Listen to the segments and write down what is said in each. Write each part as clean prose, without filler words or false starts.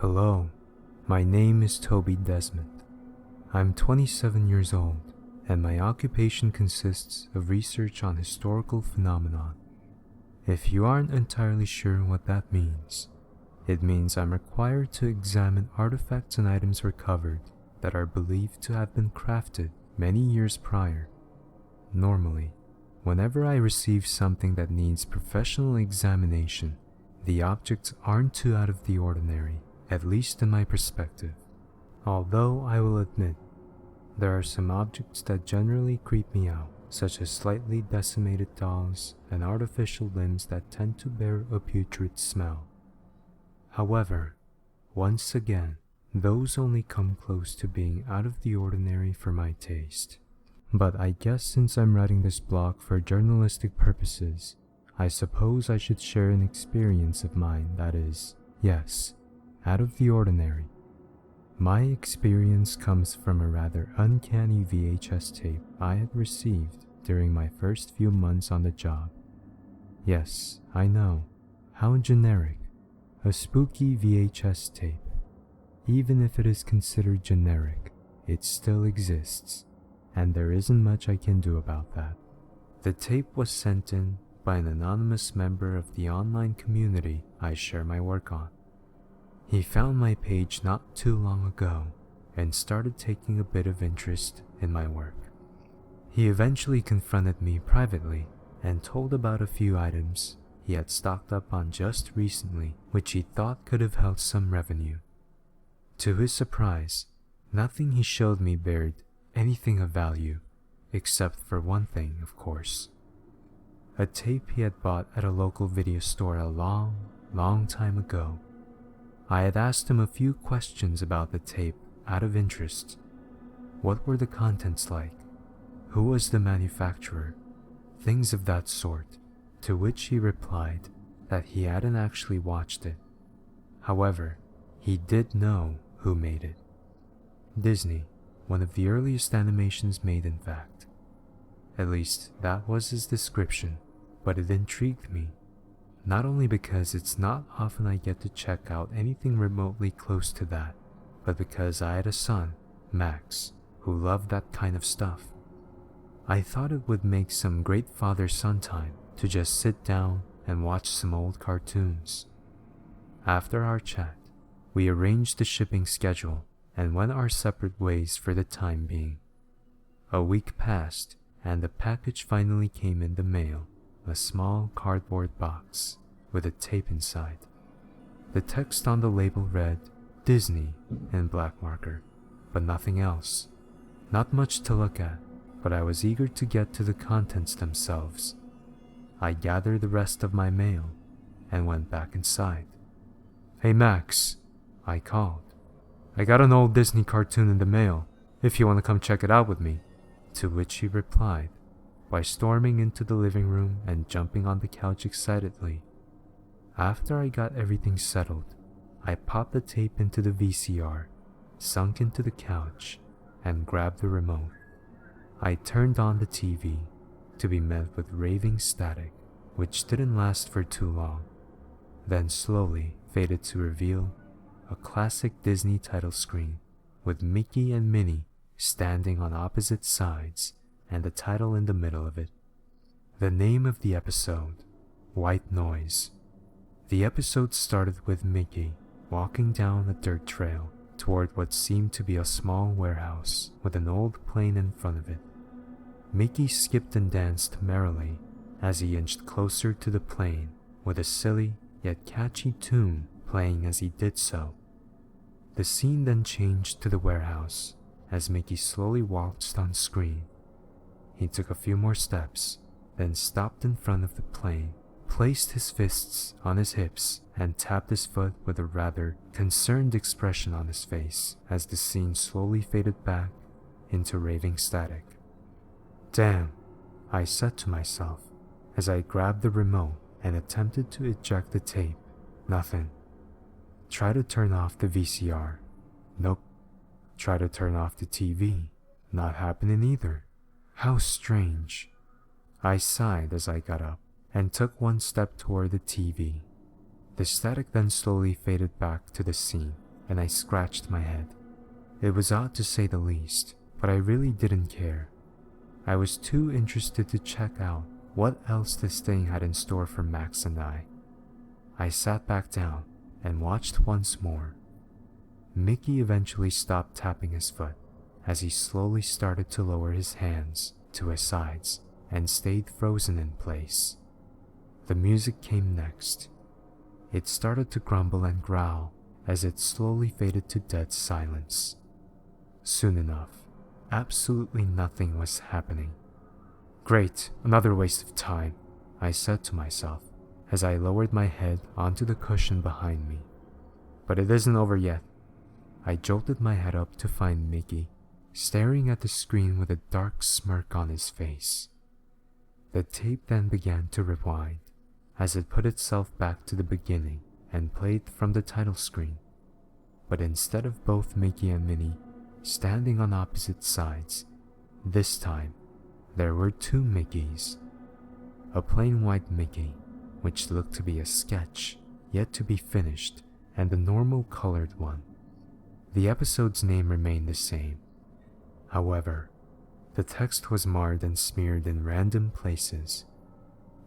Hello, my name is Toby Desmond. I'm 27 years old, and my occupation consists of research on historical phenomenon. If you aren't entirely sure what that means, it means I'm required to examine artifacts and items recovered that are believed to have been crafted many years prior. Normally, whenever I receive something that needs professional examination, the objects aren't too out of the ordinary, at least in my perspective. Although I will admit, there are some objects that generally creep me out, such as slightly decimated dolls and artificial limbs that tend to bear a putrid smell. However, once again, those only come close to being out of the ordinary for my taste. But I guess since I'm writing this blog for journalistic purposes, I suppose I should share an experience of mine that is, yes, out of the ordinary. My experience comes from a rather uncanny VHS tape I had received during my first few months on the job. Yes, I know, how generic, a spooky VHS tape. Even if it is considered generic, it still exists, and there isn't much I can do about that. The tape was sent in by an anonymous member of the online community I share my work on. He found my page not too long ago and started taking a bit of interest in my work. He eventually confronted me privately and told about a few items he had stocked up on just recently, which he thought could have held some revenue. To his surprise, nothing he showed me bared anything of value, except for one thing, of course. A tape he had bought at a local video store a long time ago. I had asked him a few questions about the tape out of interest. What were the contents like? Who was the manufacturer? Things of that sort, to which he replied that he hadn't actually watched it. However, he did know who made it. Disney, one of the earliest animations made in fact. At least that was his description, but it intrigued me. Not only because it's not often I get to check out anything remotely close to that, but because I had a son, Max, who loved that kind of stuff. I thought it would make some great father-son time to just sit down and watch some old cartoons. After our chat, we arranged the shipping schedule and went our separate ways for the time being. A week passed, and the package finally came in the mail. A small cardboard box with a tape inside. The text on the label read Disney in black marker, but nothing else. Not much to look at, but I was eager to get to the contents themselves. I gathered the rest of my mail and went back inside. "Hey Max," I called. "I got an old Disney cartoon in the mail, if you want to come check it out with me." To which he replied by storming into the living room and jumping on the couch excitedly. After I got everything settled, I popped the tape into the VCR, sunk into the couch, and grabbed the remote. I turned on the TV, to be met with raving static, which didn't last for too long, then slowly faded to reveal a classic Disney title screen with Mickey and Minnie standing on opposite sides and the title in the middle of it. The name of the episode, White Noise. The episode started with Mickey walking down a dirt trail toward what seemed to be a small warehouse with an old plane in front of it. Mickey skipped and danced merrily as he inched closer to the plane, with a silly yet catchy tune playing as he did so. The scene then changed to the warehouse as Mickey slowly walked on screen. He took a few more steps, then stopped in front of the plane, placed his fists on his hips, and tapped his foot with a rather concerned expression on his face as the scene slowly faded back into raving static. "Damn," I said to myself as I grabbed the remote and attempted to eject the tape. Nothing. Try to turn off the VCR. Nope. Try to turn off the TV. Not happening either. How strange. I sighed as I got up and took one step toward the TV. The static then slowly faded back to the scene, and I scratched my head. It was odd to say the least, but I really didn't care. I was too interested to check out what else this thing had in store for Max and I. I sat back down and watched once more. Mickey eventually stopped tapping his foot as he slowly started to lower his hands to his sides and stayed frozen in place. The music came next. It started to grumble and growl as it slowly faded to dead silence. Soon enough, absolutely nothing was happening. Great, another waste of time, I said to myself as I lowered my head onto the cushion behind me. But it isn't over yet. I jolted my head up to find Mickey staring at the screen with a dark smirk on his face. The tape then began to rewind as it put itself back to the beginning and played from the title screen. But instead of both Mickey and Minnie standing on opposite sides, this time there were two Mickeys. A plain white Mickey, which looked to be a sketch yet to be finished, and a normal colored one. The episode's name remained the same. However, the text was marred and smeared in random places.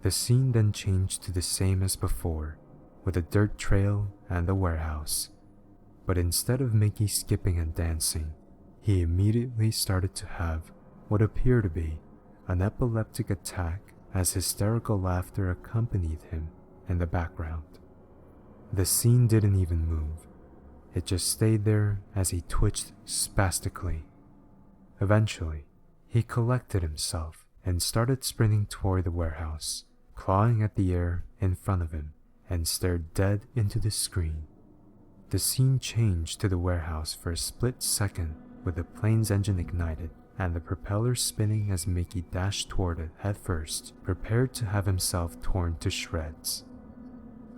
The scene then changed to the same as before, with a dirt trail and a warehouse. But instead of Mickey skipping and dancing, he immediately started to have what appeared to be an epileptic attack as hysterical laughter accompanied him in the background. The scene didn't even move. It just stayed there as he twitched spastically. Eventually, he collected himself and started sprinting toward the warehouse, clawing at the air in front of him, and stared dead into the screen. The scene changed to the warehouse for a split second with the plane's engine ignited and the propeller spinning as Mickey dashed toward it headfirst, prepared to have himself torn to shreds.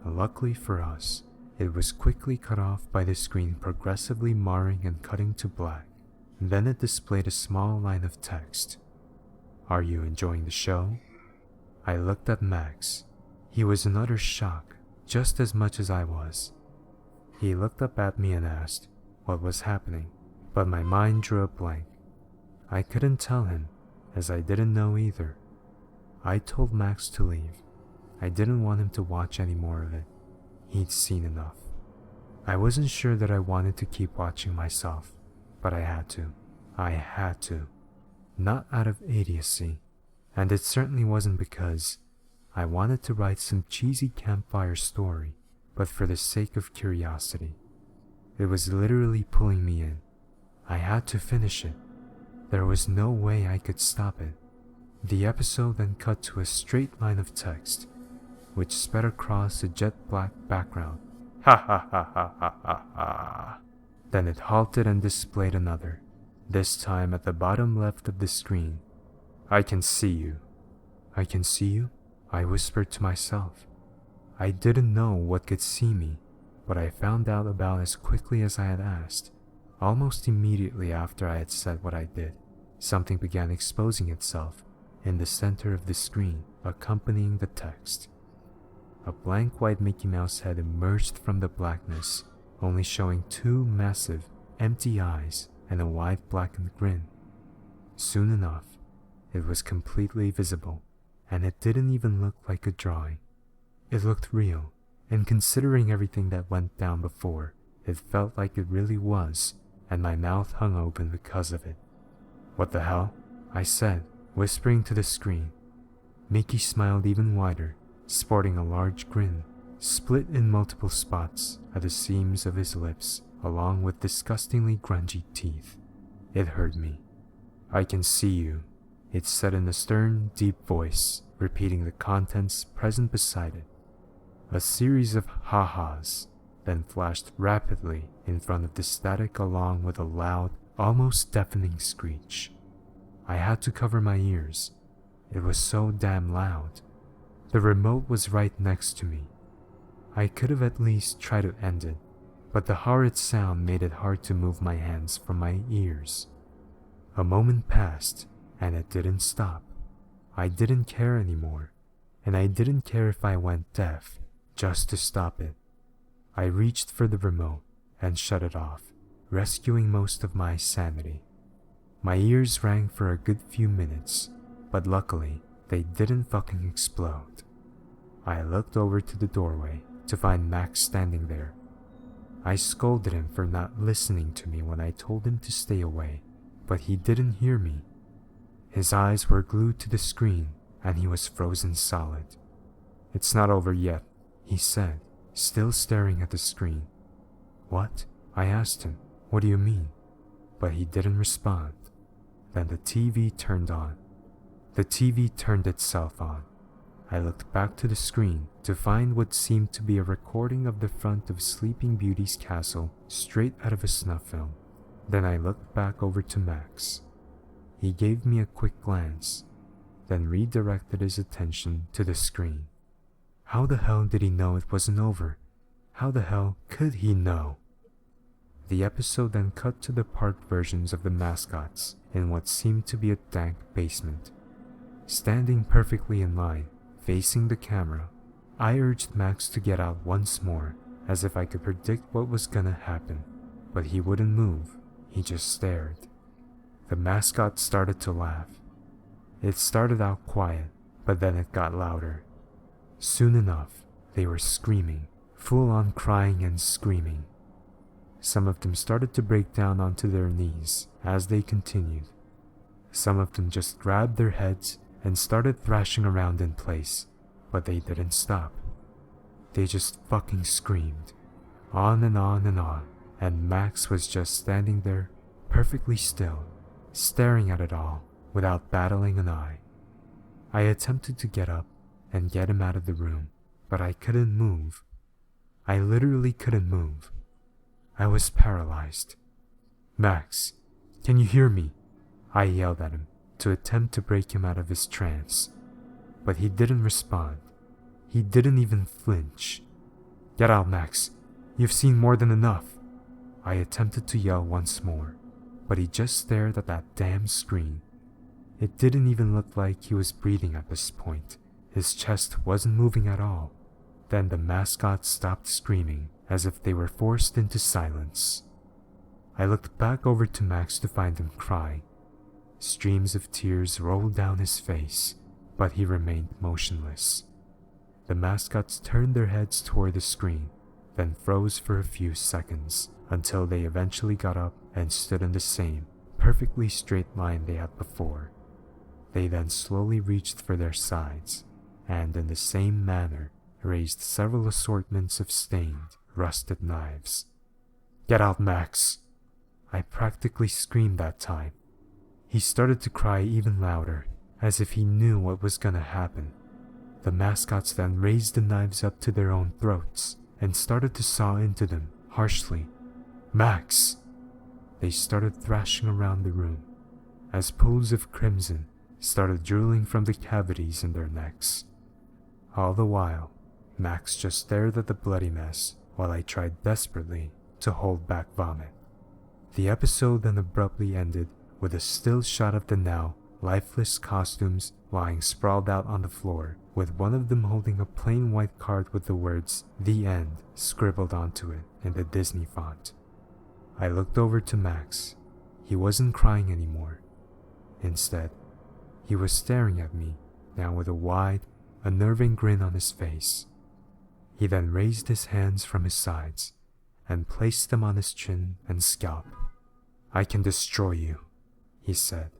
Luckily for us, it was quickly cut off by the screen progressively marring and cutting to black. Then it displayed a small line of text. "Are you enjoying the show?" I looked at Max. He was in utter shock, just as much as I was. He looked up at me and asked what was happening, but my mind drew a blank. I couldn't tell him, as I didn't know either. I told Max to leave. I didn't want him to watch any more of it. He'd seen enough. I wasn't sure that I wanted to keep watching myself, but I had to. I had to. Not out of idiocy, and it certainly wasn't because I wanted to write some cheesy campfire story, but for the sake of curiosity. It was literally pulling me in. I had to finish it. There was no way I could stop it. The episode then cut to a straight line of text, which sped across a jet black background. Ha ha ha ha ha ha ha. Then it halted and displayed another, this time at the bottom left of the screen. "I can see you." "I can see you?" I whispered to myself. I didn't know what could see me, but I found out about as quickly as I had asked. Almost immediately after I had said what I did, something began exposing itself in the center of the screen, accompanying the text. A blank white Mickey Mouse head emerged from the blackness, only showing two massive, empty eyes and a wide blackened grin. Soon enough, it was completely visible, and it didn't even look like a drawing. It looked real, and considering everything that went down before, it felt like it really was, and my mouth hung open because of it. "What the hell?" I said, whispering to the screen. Mickey smiled even wider, sporting a large grin, split in multiple spots at the seams of his lips, along with disgustingly grungy teeth. It hurt me. "I can see you," it said in a stern, deep voice, repeating the contents present beside it. A series of ha-has then flashed rapidly in front of the static along with a loud, almost deafening screech. I had to cover my ears. It was so damn loud. The remote was right next to me. I could have at least tried to end it, but the horrid sound made it hard to move my hands from my ears. A moment passed, and it didn't stop. I didn't care anymore, and I didn't care if I went deaf just to stop it. I reached for the remote and shut it off, rescuing most of my sanity. My ears rang for a good few minutes, but luckily they didn't fucking explode. I looked over to the doorway to find Max standing there. I scolded him for not listening to me when I told him to stay away, but he didn't hear me. His eyes were glued to the screen and he was frozen solid. "It's not over yet," he said, still staring at the screen. "What?" I asked him. "What do you mean?" But he didn't respond. Then the TV turned on. The TV turned itself on. I looked back to the screen to find what seemed to be a recording of the front of Sleeping Beauty's castle straight out of a snuff film. Then I looked back over to Max. He gave me a quick glance, then redirected his attention to the screen. How the hell did he know it wasn't over? How the hell could he know? The episode then cut to the parked versions of the mascots in what seemed to be a dank basement. Standing perfectly in line, facing the camera, I urged Max to get out once more, as if I could predict what was gonna happen, but he wouldn't move. He just stared. The mascot started to laugh. It started out quiet, but then it got louder. Soon enough, they were screaming, full on crying and screaming. Some of them started to break down onto their knees as they continued. Some of them just grabbed their heads and started thrashing around in place, but they didn't stop. They just fucking screamed, on and on and on, and Max was just standing there, perfectly still, staring at it all without battling an eye. I attempted to get up and get him out of the room, but I couldn't move. I literally couldn't move. I was paralyzed. "Max, can you hear me?" I yelled at him to attempt to break him out of his trance, but he didn't respond. He didn't even flinch. "Get out, Max. You've seen more than enough." I attempted to yell once more, but he just stared at that damn screen. It didn't even look like he was breathing at this point. His chest wasn't moving at all. Then the mascots stopped screaming as if they were forced into silence. I looked back over to Max to find him crying. Streams of tears rolled down his face, but he remained motionless. The mascots turned their heads toward the screen, then froze for a few seconds until they eventually got up and stood in the same, perfectly straight line they had before. They then slowly reached for their sides, and in the same manner raised several assortments of stained, rusted knives. "Get out, Max!" I practically screamed that time. He started to cry even louder, as if he knew what was gonna happen. The mascots then raised the knives up to their own throats and started to saw into them harshly. "Max!" They started thrashing around the room, as pools of crimson started drooling from the cavities in their necks. All the while, Max just stared at the bloody mess while I tried desperately to hold back vomit. The episode then abruptly ended with a still shot of the now lifeless costumes lying sprawled out on the floor, with one of them holding a plain white card with the words "The End" scribbled onto it in the Disney font. I looked over to Max. He wasn't crying anymore. Instead, he was staring at me, now with a wide, unnerving grin on his face. He then raised his hands from his sides and placed them on his chin and scalp. "I can destroy you," he said,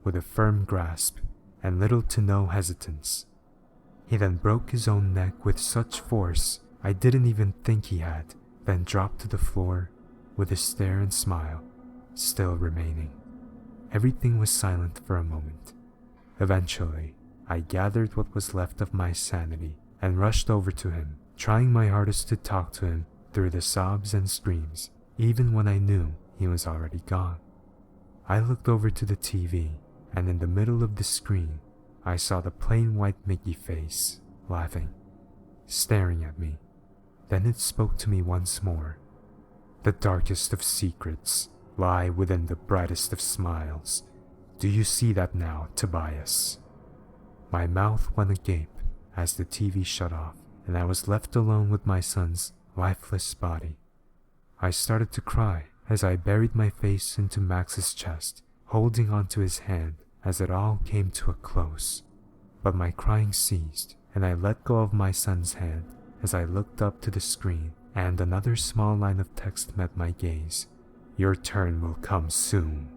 with a firm grasp and little to no hesitance. He then broke his own neck with such force I didn't even think he had, then dropped to the floor with his stare and smile still remaining. Everything was silent for a moment. Eventually, I gathered what was left of my sanity and rushed over to him, trying my hardest to talk to him through the sobs and screams, even when I knew he was already gone. I looked over to the TV, and in the middle of the screen, I saw the plain white Mickey face, laughing, staring at me. Then it spoke to me once more. "The darkest of secrets lie within the brightest of smiles. Do you see that now, Tobias?" My mouth went agape as the TV shut off, and I was left alone with my son's lifeless body. I started to cry as I buried my face into Max's chest, holding onto his hand as it all came to a close. But my crying ceased, and I let go of my son's hand as I looked up to the screen, and another small line of text met my gaze. Your turn will come soon.